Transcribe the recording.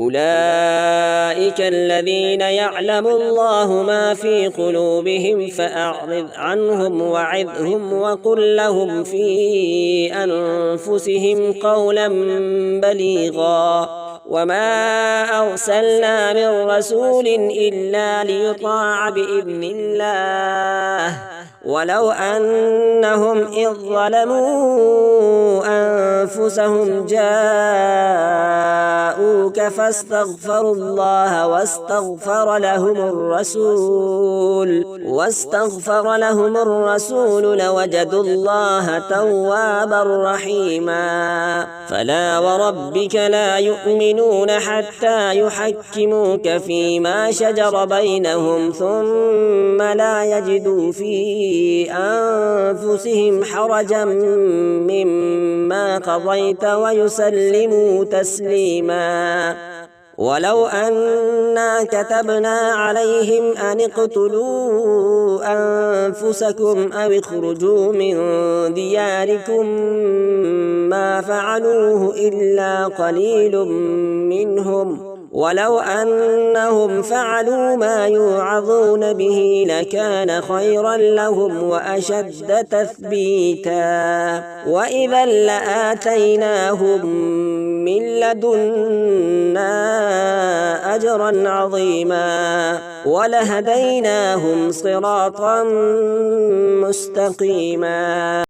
أولئك الذين يعلم الله ما في قلوبهم فأعرض عنهم وعظهم وقل لهم في أنفسهم قولا بليغا وما أرسلنا من رسول إلا ليطاع بإذن الله ولو أنهم إذ ظلموا أنفسهم جاءوك فاستغفروا الله واستغفر لهم الرسول لوجدوا الله توابا رحيما فلا وربك لا يؤمنون حتى يحكموك فيما شجر بينهم ثم لا يجدوا في أنفسهم حرجا مما قضيت ويسلموا تسليما ولو أنا كتبنا عليهم أن اقتلوا أنفسكم أو اخرجوا من دياركم ما فعلوه إلا قليل منهم ولو أنهم فعلوا ما يوعظون به لكان خيرا لهم وأشد تثبيتا وإذا لآتيناهم من لدنا أجرا عظيما ولهديناهم صراطا مستقيما.